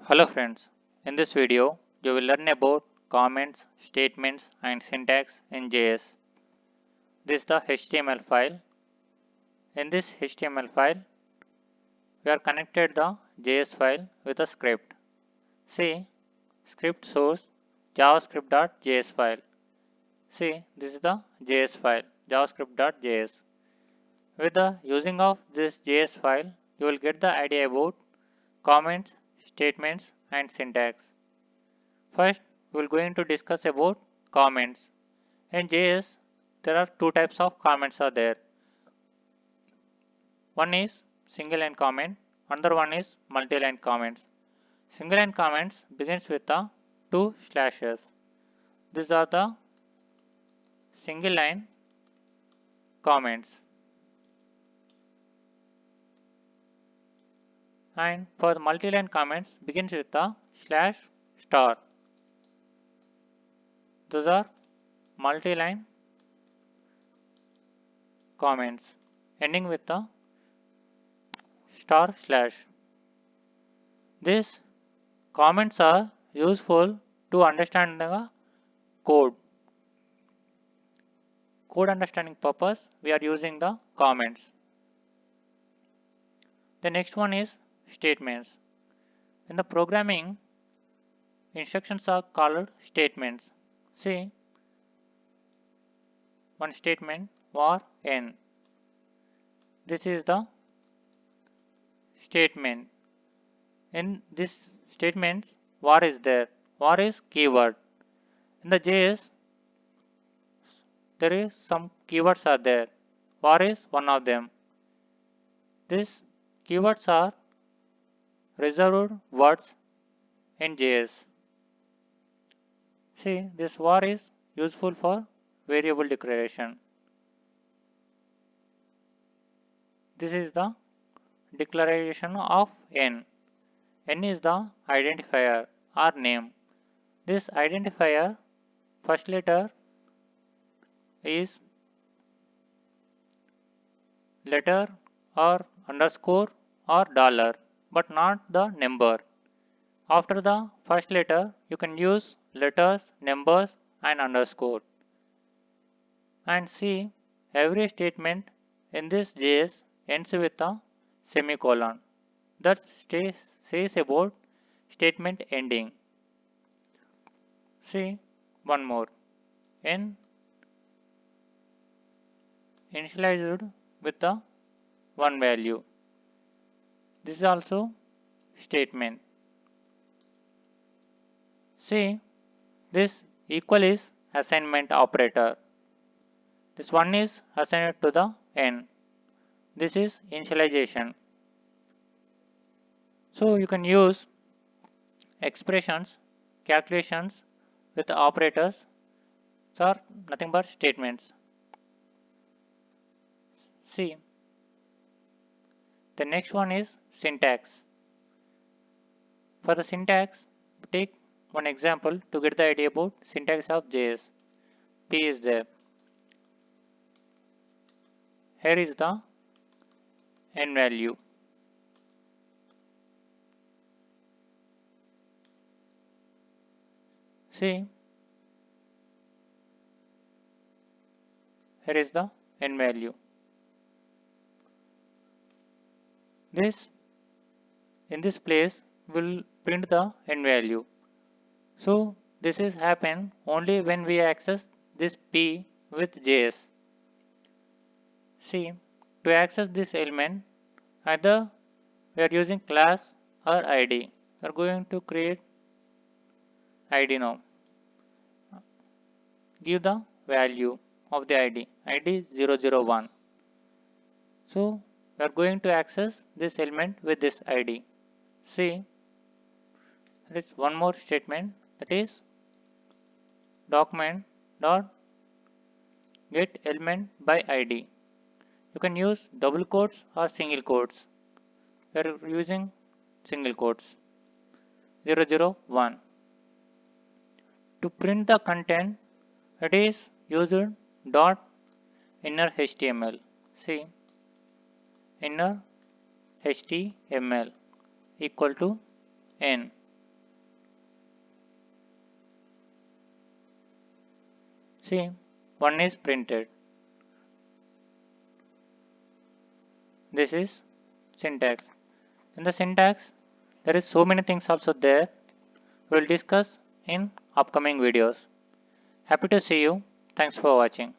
Hello friends, in this video you will learn about comments, statements and syntax in JS. This is the HTML file. In this HTML file we are connected the JS file with a script. See script source javascript.js file. See this is the JS file javascript.js. With the using of this JS file you will get the idea about comments, statements and syntax. First, we will going to discuss about comments. In JS, there are two types of comments are there. One is single line comment, another one is multi-line comments. Single line comments begins with the two slashes. These are the single line comments. And for the multi-line comments begins with the slash star. Those are multi-line comments ending with the star slash. These comments are useful to understand the code. Code understanding purpose, we are using the comments. The next one is statements. In the programming, instructions are called statements. See, one statement var n. This is the statement. In this statements, var is there. Var is keyword. In the JS, there is some keywords are there. Var is one of them. These keywords are reserved words in JS. See, this var is useful for variable declaration. This is the declaration of n. N is the identifier or name. This identifier first letter is letter or underscore or dollar, but not the number. After the first letter, you can use letters, numbers and underscore. And see, every statement in this JS ends with a semicolon. That says about statement ending. See, one more. N initialized with the one value. This is also statement. See, this equal is assignment operator. This one is assigned to the n. This is initialization. So you can use expressions, calculations with operators. These are nothing but statements. See, the next one is syntax. For the syntax, take one example to get the idea about syntax of JS. P is there. Here is the n value. See, here is the n value. This in this place will print the n value. So this is happen only when we access this P with JS. See, to access this element, either we are using class or ID. We are going to create ID now. Give the value of the ID 001. So we are going to access this element with this ID. See, there is one more statement, that is document dot get element by ID. You can use double quotes or single quotes. We are using single quotes 001. To print the content, it is used dot inner HTML. See, inner HTML equal to n. See, one is printed. This is syntax. In the syntax, there is so many things also there. We will discuss in upcoming videos. Happy to see you. Thanks for watching.